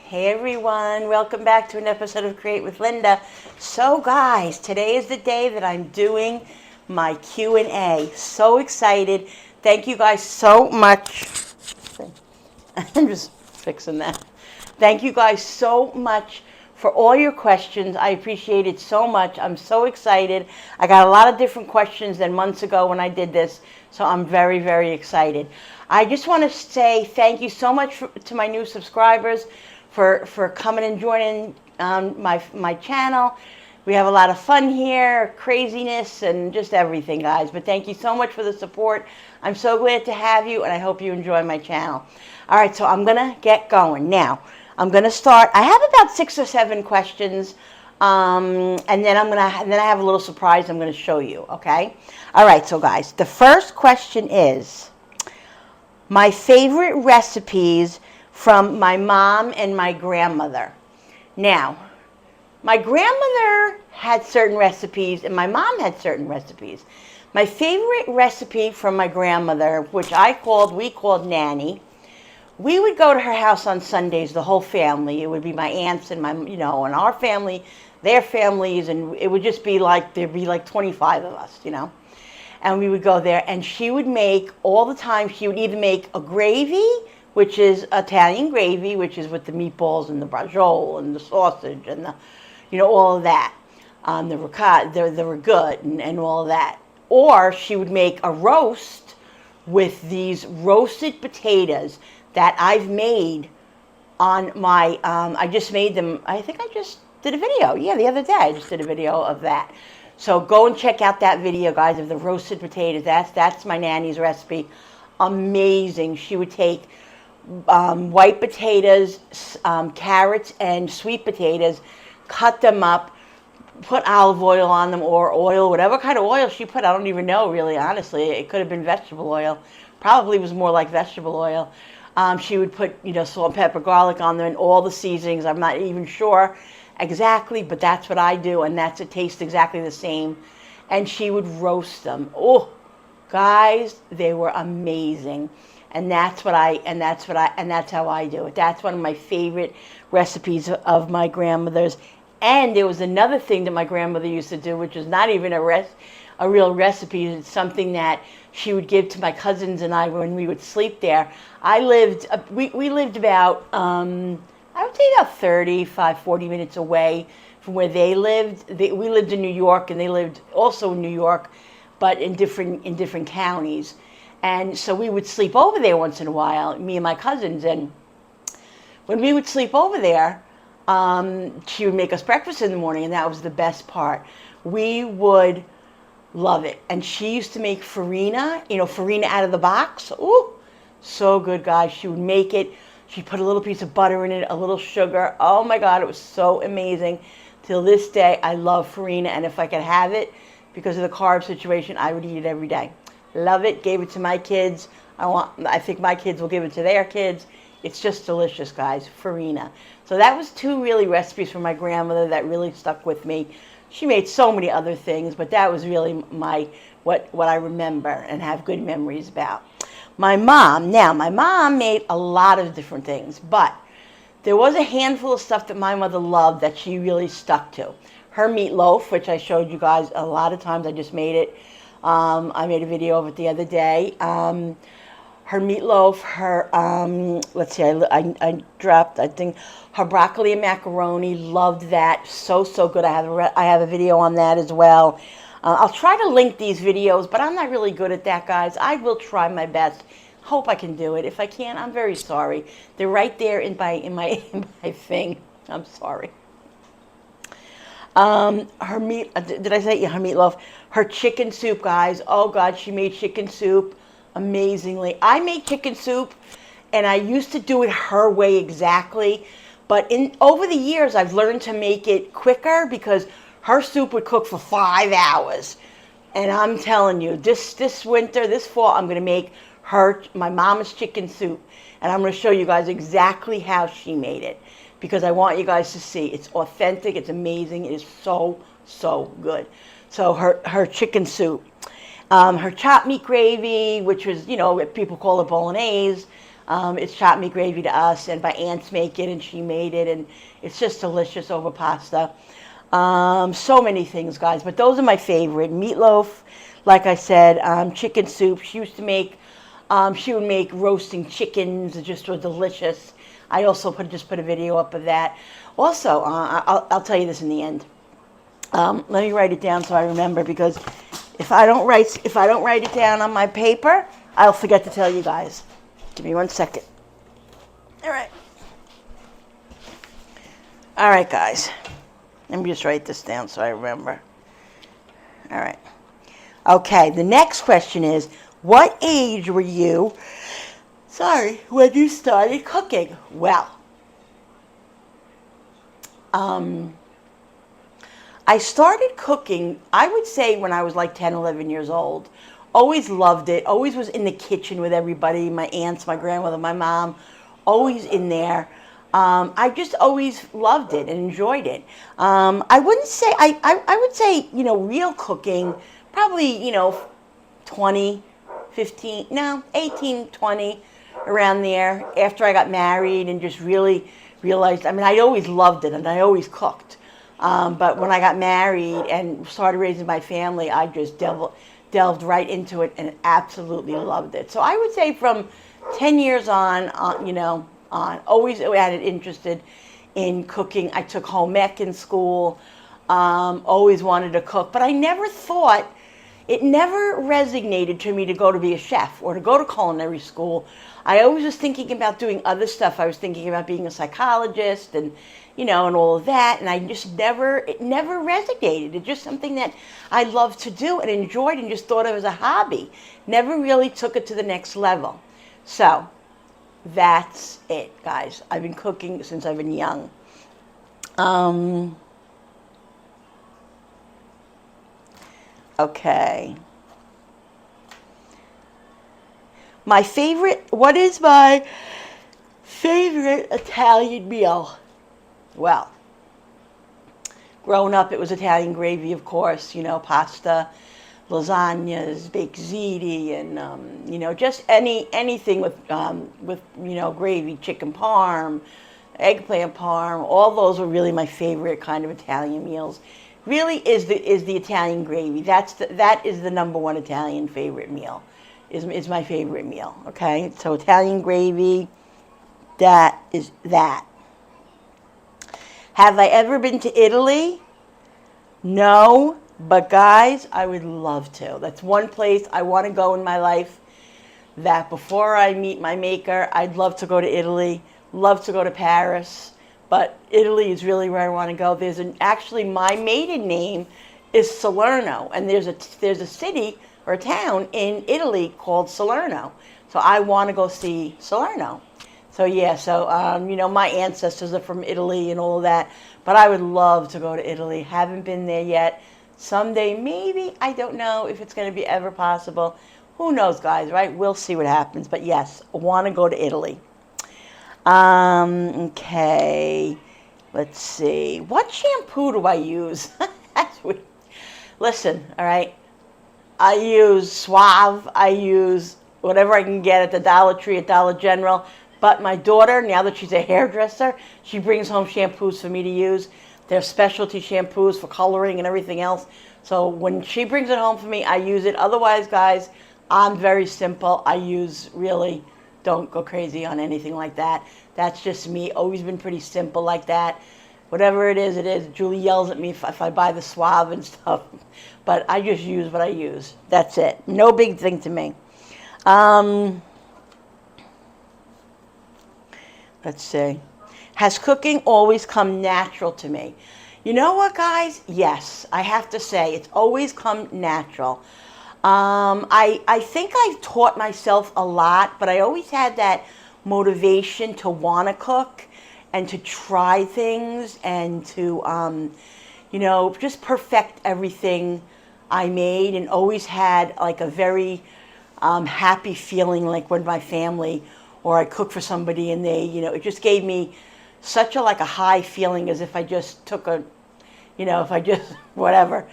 Hey everyone, welcome back to an episode of Create with Linda. So guys, today is the day that I'm doing my Q&A. So excited. Thank you guys so much. I'm just fixing that. Thank you guys so much for all your questions. I appreciate it so much. I'm so excited. I got a lot of different questions than months ago when I did this, so I'm very, very excited. I just want to say thank you so much to my new subscribers for coming and joining my channel. We have a lot of fun here, craziness, and just everything, guys. But thank you so much for the support. I'm so glad to have you, and I hope you enjoy my channel. All right, so I'm going to get going. Now, I'm going to start. I have about 6 or 7 questions, and then I have a little surprise I'm going to show you, okay? All right, so guys, the first question is my favorite recipes from my mom and my grandmother. Now, my grandmother had certain recipes and my mom had certain recipes. My favorite recipe from my grandmother, which we called Nanny, we would go to her house on Sundays, the whole family. It would be my aunts and and our family, their families, and it would just be like, there'd be like 25 of us, And we would go there, and she would make, all the time, she would either make a gravy, which is Italian gravy, which is with the meatballs and the braciole and the sausage and all of that. The ricotta, the ragout and all of that. Or she would make a roast with these roasted potatoes that I've made on my, I just made them, I think I just did a video. Yeah, the other day I just did a video of that. So go and check out that video, guys, of the roasted potatoes. That's my nanny's recipe. Amazing. She would take white potatoes, carrots, and sweet potatoes, cut them up, put olive oil on them or oil, whatever kind of oil she put. I don't even know, really, honestly. It could have been vegetable oil. Probably was more like vegetable oil. She would put, salt, pepper, garlic on them and all the seasonings. I'm not even sure exactly, but that's what I do, and it tastes exactly the same. And she would roast them. Oh, guys, they were amazing. And that's how I do it. That's one of my favorite recipes of my grandmother's. And there was another thing that my grandmother used to do, which is not even a real recipe. It's something that she would give to my cousins and I when we would sleep there. We lived about, I would say about 35, 40 minutes away from where they lived. We lived in New York, and they lived also in New York, but in different counties. And so we would sleep over there once in a while, me and my cousins. And when we would sleep over there, she would make us breakfast in the morning, and that was the best part. We would love it. And she used to make farina, farina out of the box. Ooh, so good, guys. She would make it. She'd put a little piece of butter in it, a little sugar. Oh my God, it was so amazing. Till this day, I love farina, and if I could have it, because of the carb situation, I would eat it every day. Love it. Gave it to my kids. I think my kids will give it to their kids. It's just delicious, guys. Farina. So that was 2 really recipes from my grandmother that really stuck with me. She made so many other things, but that was really what I remember and have good memories about. My mom made a lot of different things, but there was a handful of stuff that my mother loved that she really stuck to. Her meatloaf, which I showed you guys a lot of times. I just made it. I made a video of it the other day. Her meatloaf, let's see, I dropped, I think, her broccoli and macaroni. Loved that. So good. I have a video on that as well. I'll try to link these videos, but I'm not really good at that, guys. I will try my best. Hope I can do it. If I can't, I'm very sorry. They're right there in my thing. I'm sorry. Her meat, did I say, yeah, her meatloaf? Her chicken soup, guys. Oh God, she made chicken soup amazingly. I make chicken soup, and I used to do it her way exactly, but over the years, I've learned to make it quicker, because her soup would cook for 5 hours. And I'm telling you, this winter, this fall, I'm going to make my mama's chicken soup, and I'm going to show you guys exactly how she made it, because I want you guys to see. It's authentic. It's amazing. It is so good. So her chicken soup. Her chopped meat gravy, which was, people call it bolognese. It's chopped meat gravy to us, and my aunts make it, and she made it, and it's just delicious over pasta. So many things, guys, but those are my favorite. Meatloaf, like I said, chicken soup. She would make roasting chickens. It just was delicious. I also just put a video up of that. Also, I'll tell you this in the end. Let me write it down so I remember, because if I don't write it down on my paper, I'll forget to tell you guys. Give me 1 second. All right. All right, guys. Let me just write this down so I remember. All right. Okay, the next question is, what age were you, when you started cooking? Well, I started cooking, I would say, when I was like 10, 11 years old. Always loved it. Always was in the kitchen with everybody, my aunts, my grandmother, my mom, always in there. I just always loved it and enjoyed it. I wouldn't say, I would say, real cooking, probably, 20, 15, no, 18, 20, around there, after I got married and just really realized, I always loved it and I always cooked. But when I got married and started raising my family, I just delved right into it and absolutely loved it. So I would say from 10 years on, always had it interested in cooking. I took home ec in school, always wanted to cook, but I never thought, it never resonated to me to go to be a chef or to go to culinary school. I always was thinking about doing other stuff. I was thinking about being a psychologist and and all of that, and it never resonated. It's just something that I loved to do and enjoyed and just thought it was a hobby. Never really took it to the next level. So that's it, guys. I've been cooking since I've been young. Okay. What is my favorite Italian meal? Well, growing up, it was Italian gravy, of course, pasta, lasagnas, baked ziti, and, just anything with gravy, chicken parm, eggplant parm. All those were really my favorite kind of Italian meals. Really is the Italian gravy. That is the number one Italian favorite meal, is my favorite meal, okay? So Italian gravy, that is that. Have I ever been to Italy? No, but guys, I would love to. That's one place I want to go in my life, that before I meet my maker, I'd love to go to Italy, love to go to Paris, but Italy is really where I want to go. Actually, my maiden name is Salerno, and there's a city or a town in Italy called Salerno. So I want to go see Salerno. So yeah, my ancestors are from Italy and all of that, but I would love to go to Italy. Haven't been there yet. Someday, maybe. I don't know if it's going to be ever possible. Who knows, guys, right? We'll see what happens. But yes, I want to go to Italy. Okay, let's see. What shampoo do I use? That's weird. Listen, all right. I use Suave. I use whatever I can get at the Dollar Tree, at Dollar General. But my daughter, now that she's a hairdresser, she brings home shampoos for me to use. They're specialty shampoos for coloring and everything else. So when she brings it home for me, I use it. Otherwise, guys, I'm very simple. Don't go crazy on anything like that. That's just me. Always been pretty simple like that. Whatever it is, it is. Julie yells at me if I buy the Suave and stuff. But I just use what I use. That's it. No big thing to me. Let's see. Has cooking always come natural to me? You know what, guys? Yes, I have to say, it's always come natural. I think I've taught myself a lot, but I always had that motivation to want to cook and to try things and to, just perfect everything I made, and always had like a very happy feeling, like when my family or I cook for somebody and they, it just gave me such a high feeling, as if I just took whatever.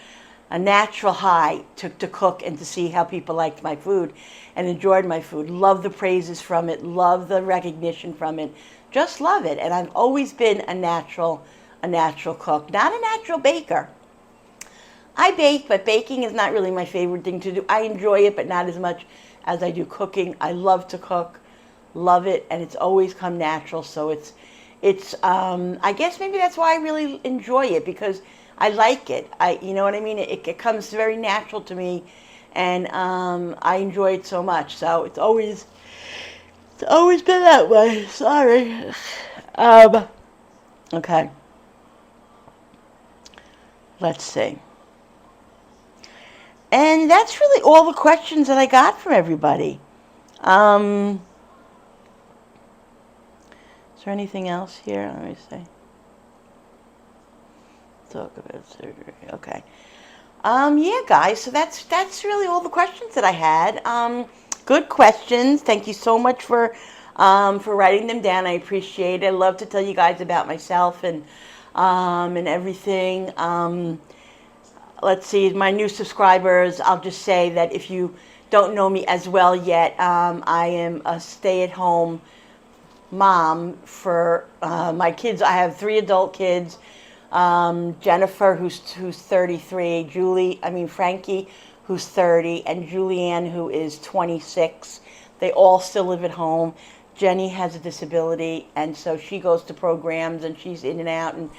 a natural high to cook and to see how people liked my food and enjoyed my food. Love the praises from it. Love the recognition from it. Just love it. And I've always been a natural cook, not a natural baker. I bake, but baking is not really my favorite thing to do. I enjoy it, but not as much as I do cooking. I love to cook, love it, and it's always come natural. So it's I guess maybe that's why I really enjoy it, because I like it. You know what I mean? It comes very natural to me, and I enjoy it so much. So it's always been that way. Sorry. Okay. Let's see. And that's really all the questions that I got from everybody. Is there anything else here? Let me see. Talk about surgery. Okay. Yeah, guys. So that's really all the questions that I had. Good questions. Thank you so much for writing them down. I appreciate it. I love to tell you guys about myself and everything. Let's see, my new subscribers, I'll just say that if you don't know me as well yet, I am a stay-at-home mom for my kids. I have 3 adult kids. Jennifer, who's 33, Frankie, who's 30, and Julianne, who is 26. They all still live at home. Jenny has a disability, and so she goes to programs, and she's in and out, and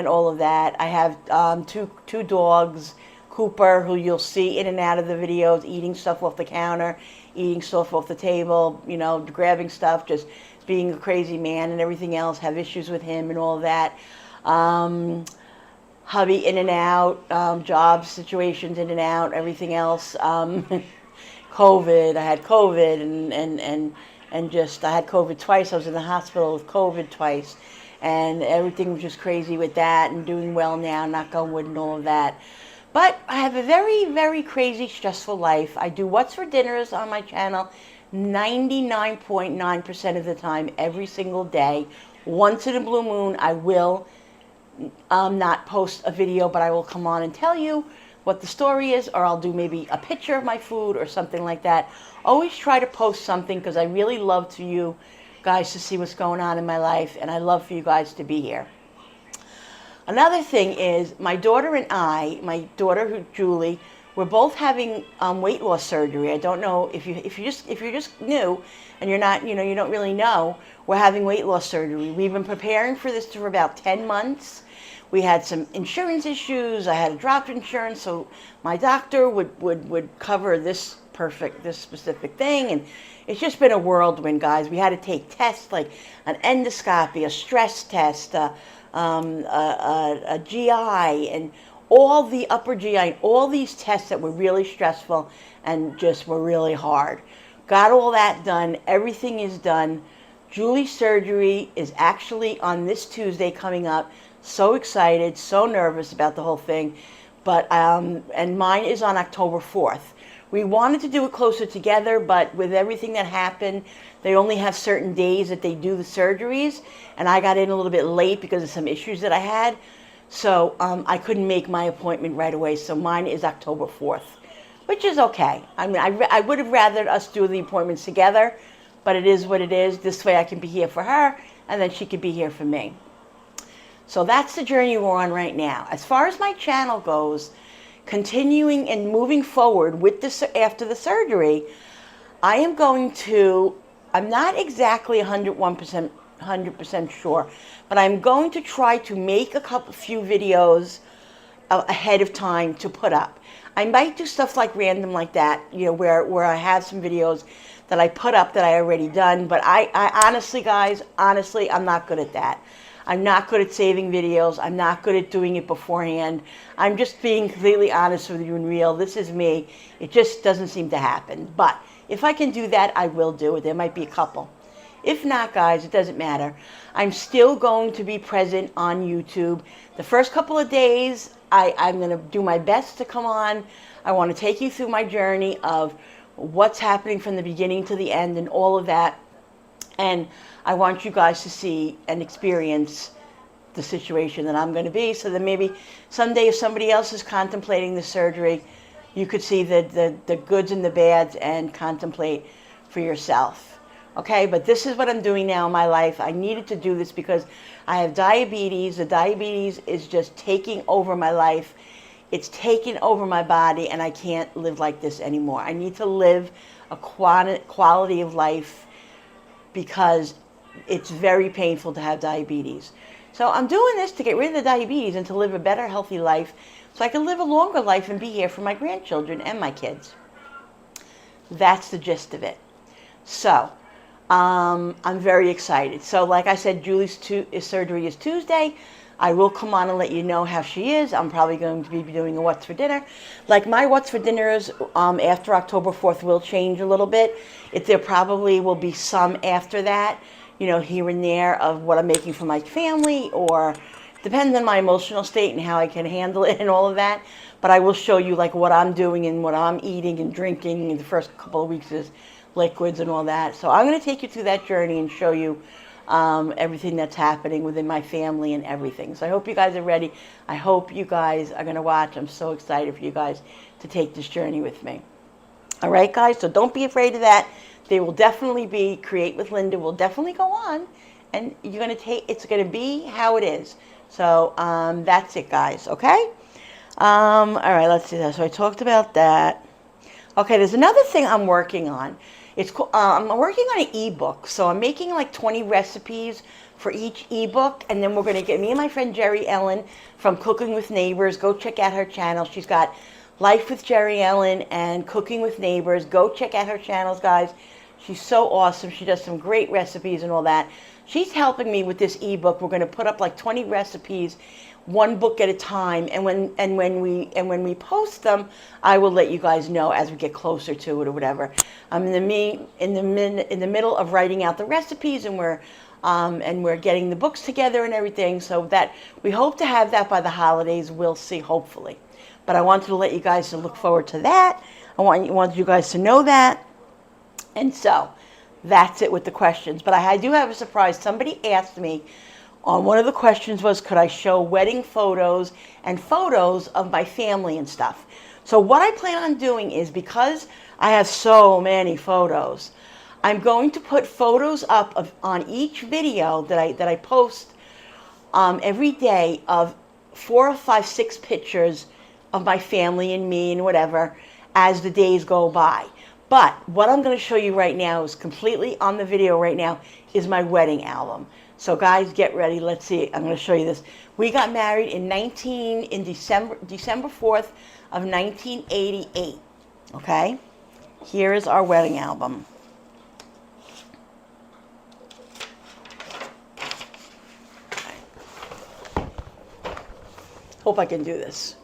all of that. I have two dogs, Cooper, who you'll see in and out of the videos, eating stuff off the counter, eating stuff off the table, grabbing stuff, just being a crazy man and everything else, have issues with him and all of that. Hubby in and out, job situations in and out, everything else. COVID, I had COVID and just, I had COVID twice. I was in the hospital with COVID twice. And everything was just crazy with that, and doing well now, knock on wood and all of that. But I have a very, very crazy, stressful life. I do What's for Dinners on my channel 99.9% of the time, every single day. Once in a blue moon, I will not post a video, but I will come on and tell you what the story is, or I'll do maybe a picture of my food or something like that. Always try to post something, because I really love to you guys to see what's going on in my life, and I love for you guys to be here. Another thing is, my daughter and I, my daughter Julie, we're both having weight loss surgery. I don't know if you're just new and you're not, you don't really know, we're having weight loss surgery. We've been preparing for this for about 10 months. We had some insurance issues. I had a drop insurance, so my doctor would cover this specific thing, and it's just been a whirlwind, guys. We had to take tests like an endoscopy, a stress test, a GI, and all the upper GI, and all these tests that were really stressful and just were really hard. Got all that done. Everything is done. Julie's surgery is actually on this Tuesday coming up. So excited, so nervous about the whole thing. But and mine is on October 4th. We wanted to do it closer together, but with everything that happened, they only have certain days that they do the surgeries, and I got in a little bit late because of some issues that I had. So I couldn't make my appointment right away, so mine is October 4th, which is okay. I would have rather us do the appointments together, but it is what it is. This way I can be here for her, and then she can be here for me. So that's the journey we're on right now. As far as my channel goes, continuing and moving forward with this after the surgery, I'm not exactly 100% sure, but I'm going to try to make a few videos ahead of time to put up. I might do stuff like random like that, where I have some videos that I put up that I already done, but I honestly, guys, I'm not good at that. I'm not good at saving videos. I'm not good at doing it beforehand. I'm just being completely honest with you and real. This is me. It just doesn't seem to happen. But if I can do that, I will do it. There might be a couple. If not, guys, it doesn't matter. I'm still going to be present on YouTube. The first couple of days, I'm going to do my best to come on. I want to take you through my journey of what's happening from the beginning to the end and all of that. And I want you guys to see and experience the situation that I'm going to be, so that maybe someday if somebody else is contemplating the surgery, you could see the goods and the bads and contemplate for yourself. Okay, but this is what I'm doing now in my life. I needed to do this because I have diabetes. The diabetes is just taking over my life. It's taking over my body, and I can't live like this anymore. I need to live a quality of life because it's very painful to have diabetes. So I'm doing this to get rid of the diabetes and to live a better, healthy life so I can live a longer life and be here for my grandchildren and my kids. That's the gist of it. So I'm very excited. So like I said, Julie's surgery is Tuesday. I will come on and let you know how she is. I'm probably going to be doing a what's for dinner. Like my what's for dinners after October 4th will change a little bit. There probably will be some after that, here and there of what I'm making for my family, or depends on my emotional state and how I can handle it and all of that. But I will show you like what I'm doing and what I'm eating and drinking in the first couple of weeks is liquids and all that. So I'm going to take you through that journey and show you everything that's happening within my family and everything. So I hope you guys are ready. I hope you guys are going to watch. I'm so excited for you guys to take this journey with me. All right, guys, so don't be afraid of that. There will definitely be, Create with Linda will definitely go on, and it's going to be how it is. So that's it, guys, okay? All right, let's see that. So I talked about that. Okay, there's another thing I'm working on. I'm working on an ebook, so I'm making like 20 recipes for each ebook, and then we're going to get me and my friend Jerry Ellen from Cooking with Neighbors. Go check out her channel. She's got Life with Jerry Ellen and Cooking with Neighbors. Go check out her channels, guys. She's so awesome. She does some great recipes and all that. She's helping me with this ebook. We're going to put up like 20 recipes, one book at a time, and when we post them, I will let you guys know as we get closer to it or whatever. I'm in the middle of writing out the recipes, and we're getting the books together and everything, so that we hope to have that by the holidays. We'll see, hopefully. But I wanted to let you guys to look forward to that. I wanted you guys to know that. And so that's it with the questions. But I do have a surprise. Somebody asked me, one of the questions was, could I show wedding photos and photos of my family and stuff? So what I plan on doing is, because I have so many photos, I'm going to put photos up on each video that I post every day of 4 or 5, 6 pictures of my family and me and whatever as the days go by. But what I'm going to show you right now is completely on the video right now is my wedding album. So guys, get ready. Let's see. I'm going to show you this. We got married in December 4th of 1988. Okay? Here is our wedding album. Hope I can do this.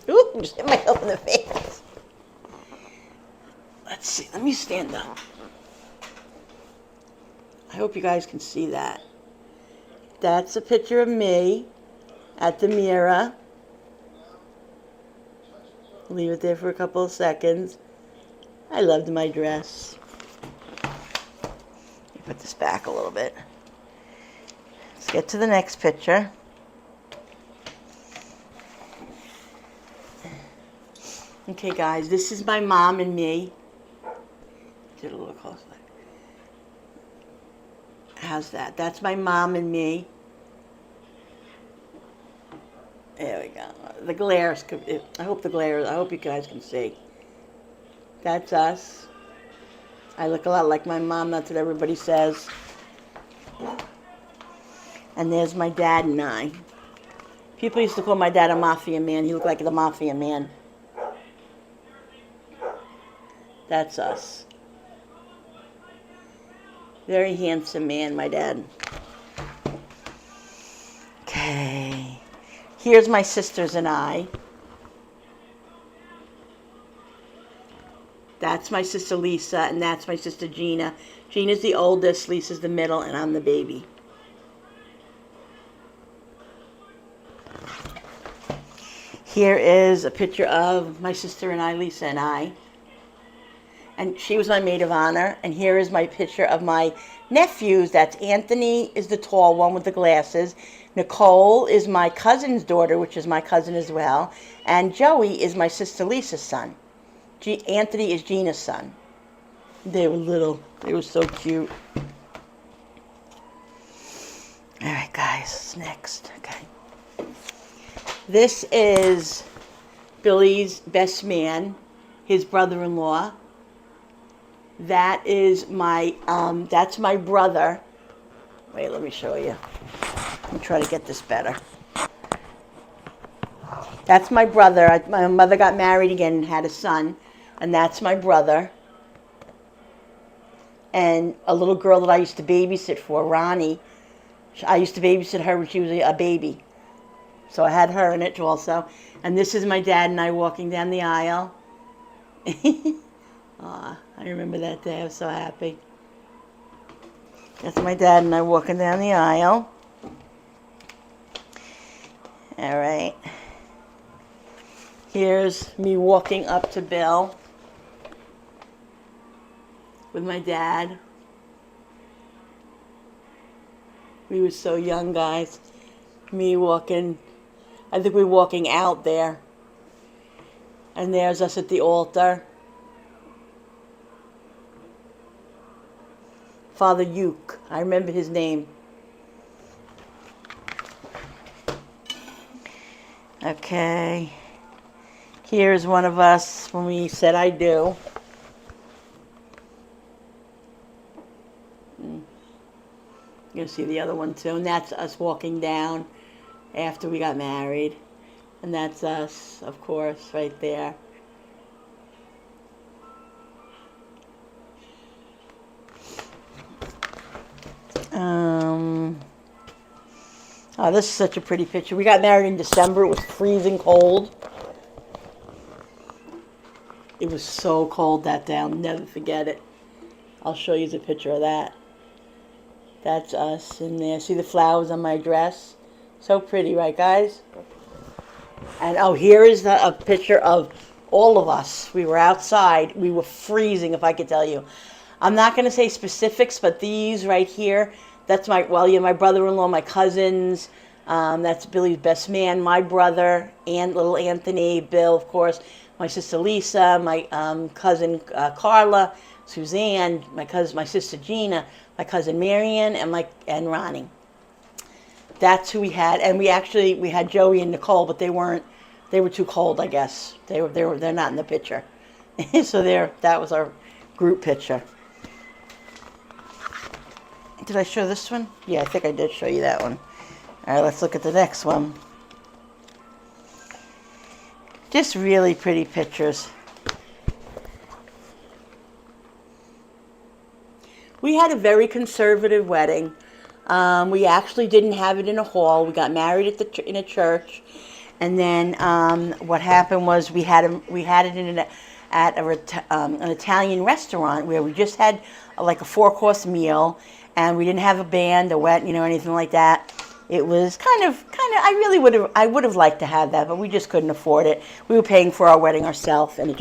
Oop, just hit myself in the face. Let's see. Let me stand up. I hope you guys can see that. That's a picture of me at the mirror. Leave it there for a couple of seconds. I loved my dress. Let me put this back a little bit. Let's get to the next picture. Okay, guys, this is my mom and me. Get a little closer. How's that? That's my mom and me. There we go. The glare, I hope you guys can see. That's us. I look a lot like my mom, that's what everybody says. And there's my dad and I. People used to call my dad a mafia man. He looked like the mafia man. That's us. Very handsome man, my dad. Okay. Here's my sisters and I. That's my sister Lisa, and that's my sister Gina. Gina's the oldest, Lisa's the middle, and I'm the baby. Here is a picture of my sister and I, Lisa and I. And she was my maid of honor. And here is my picture of my nephews. That's Anthony is the tall one with the glasses. Nicole is my cousin's daughter, which is my cousin as well. And Joey is my sister Lisa's son. Anthony is Gina's son. They were little. They were so cute. All right, guys, what's next? Okay. This is Billy's best man, his brother-in-law. That's my brother. Wait, let me show you. Let me try to get this better. That's my brother. My mother got married again and had a son, and that's my brother. And a little girl that I used to babysit for, Ronnie. I used to babysit her when she was a baby. So I had her in it also. And this is my dad and I walking down the aisle. Aw, I remember that day. I was so happy. That's my dad and I walking down the aisle. All right. Here's me walking up to Bill with my dad. We were so young, guys. Me walking, I think we were walking out there. And there's us at the altar. Father Uke, I remember his name. Okay. Here's one of us when we said I do. You'll see the other one too, and that's us walking down after we got married. And that's us, of course, right there. Oh, this is such a pretty picture. We got married in December. It was freezing cold. It was so cold that day. I'll never forget it. I'll show you the picture of that. That's us in there. See the flowers on my dress? So pretty, right, guys? And oh, here is a picture of all of us. We were outside. We were freezing, if I could tell you. I'm not going to say specifics, but these right here, that's my brother-in-law, my cousins. That's Billy's best man, my brother, and little Anthony, Bill, of course, my sister Lisa, my cousin Carla, Suzanne, my sister Gina, my cousin Marion, and Ronnie. That's who we had, and we had Joey and Nicole, but they were too cold, I guess. They're not in the picture. So that was our group picture. Did I show this one? Yeah, I think I did show you that one. All right, let's look at the next one. Just really pretty pictures. We had a very conservative wedding. We actually didn't have it in a hall. We got married in a church, and then what happened was we had it at an Italian restaurant where we just had like a 4-course meal, and we didn't have a band or anything like that. It was kind of. I would have liked to have that, but we just couldn't afford it. We were paying for our wedding ourselves, and it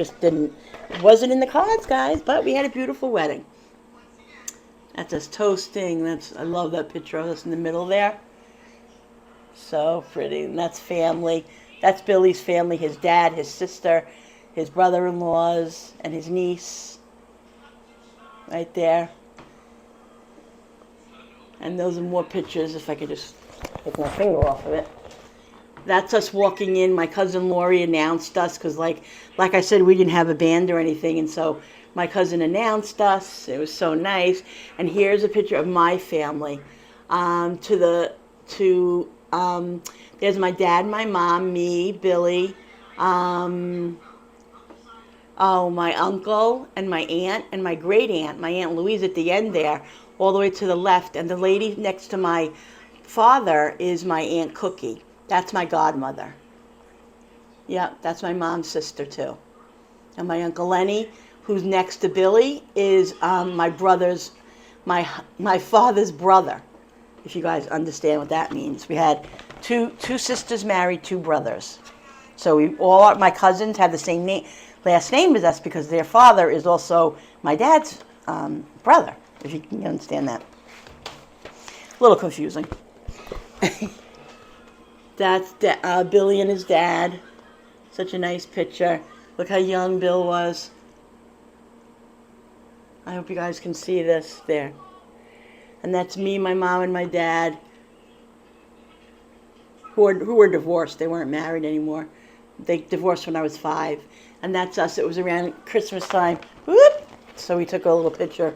wasn't in the cards, guys. But we had a beautiful wedding. That's us toasting. I love that picture of us in the middle there. So pretty. And that's family. That's Billy's family, his dad, his sister, his brother-in-laws, and his niece. Right there. And those are more pictures, if I could just take my finger off of it. That's us walking in. My cousin Lori announced us because, like I said, we didn't have a band or anything, and so my cousin announced us. It was so nice. And here's a picture of my family. There's my dad, my mom, me, Billy, my uncle, and my aunt, and my great aunt, my Aunt Louise at the end there, all the way to the left. And the lady next to my father is my Aunt Cookie. That's my godmother. Yeah, that's my mom's sister too. And my Uncle Lenny, who's next to Billy, is my father's brother, if you guys understand what that means. We had two sisters married, 2 brothers. So my cousins have the same name. last name is S because their father is also my dad's brother, if you can understand that. A little confusing. That's Billy and his dad. Such a nice picture. Look how young Bill was. I hope you guys can see this there. And that's me, my mom, and my dad, who were divorced. They weren't married anymore. They divorced when I was 5. And that's us. It was around Christmas time. Whoop! So we took a little picture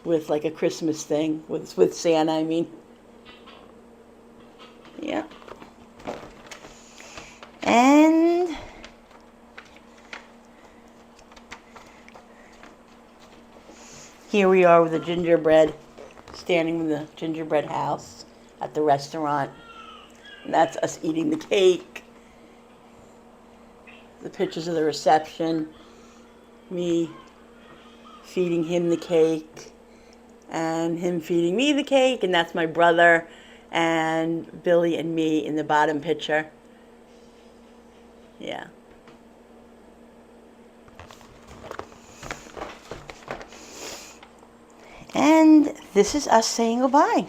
with like a Christmas thing, with Santa, I mean. Yeah. And here we are with the gingerbread, standing in the gingerbread house at the restaurant. And that's us eating the cake. The pictures of the reception. Me feeding him the cake. And him feeding me the cake. And that's my brother and Billy and me in the bottom picture. Yeah. And this is us saying goodbye.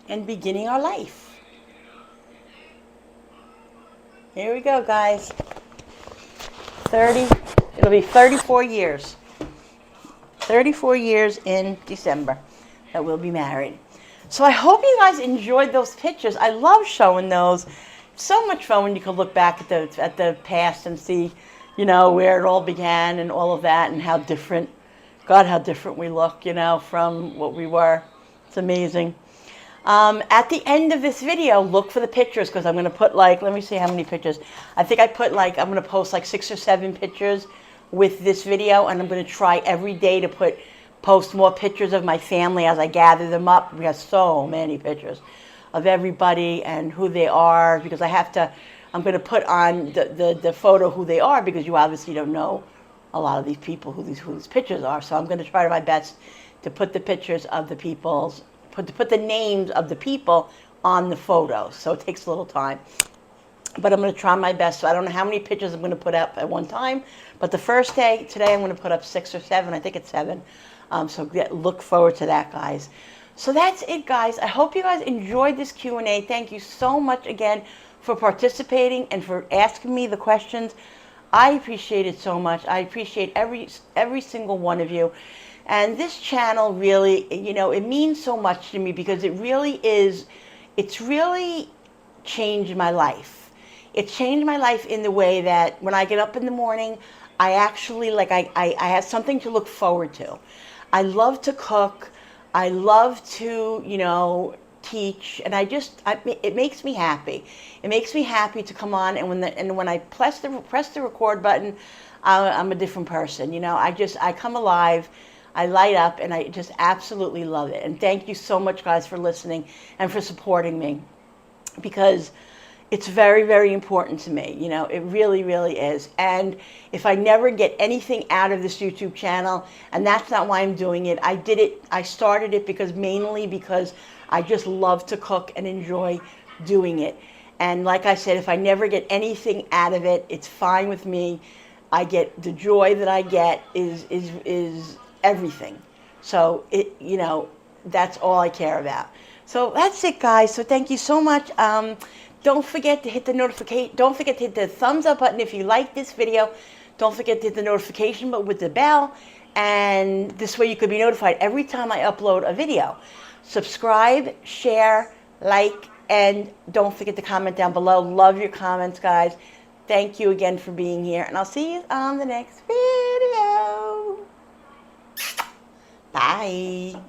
And beginning our life. Here we go, guys. It'll be 34 years. 34 years in December that we'll be married. So I hope you guys enjoyed those pictures. I love showing those. So much fun when you can look back at the past and see, you know, where it all began and all of that, and how different, God, how different we look, you know, from what we were. It's amazing. At the end of this video, look for the pictures, because I'm going to put like, let me see how many pictures. I think I put like, I'm going to post like 6 or 7 pictures with this video, and I'm going to try every day to post more pictures of my family as I gather them up. We have so many pictures of everybody and who they are, because I'm going to put on the photo who they are, because you obviously don't know a lot of these people who these pictures are. So I'm going to try my best to put the pictures of the people's, put the names of the people on the photos. So it takes a little time. But I'm going to try my best. So I don't know how many pictures I'm going to put up at one time. But the first day, today, I'm going to put up 6 or 7. I think it's 7. So look forward to that, guys. So that's it, guys. I hope you guys enjoyed this Q&A. Thank you so much again for participating and for asking me the questions. I appreciate it so much. I appreciate every single one of you. And this channel really, you know, it means so much to me, because it's really changed my life. It changed my life in the way that when I get up in the morning, I actually, like, I have something to look forward to. I love to cook. I love to, you know, teach, and it makes me happy. It makes me happy to come on, and when I press the record button, I'm a different person. You know, I come alive. I light up, and I just absolutely love it. And thank you so much, guys, for listening and for supporting me, because it's very, very important to me. You know, it really, really is. And if I never get anything out of this YouTube channel, and that's not why I'm doing it, I started it mainly because I just love to cook and enjoy doing it. And like I said, if I never get anything out of it, it's fine with me. I get the joy that I get is everything. So you know, that's all I care about. So that's it, guys. So thank you so much. Don't forget to hit the notification. Don't forget to hit the thumbs up button if you like this video. Don't forget to hit the notification button with the bell, and this way you could be notified every time I upload a video. Subscribe, share, like, and don't forget to comment down below. Love your comments, guys. Thank you again for being here, and I'll see you on the next video. Bye.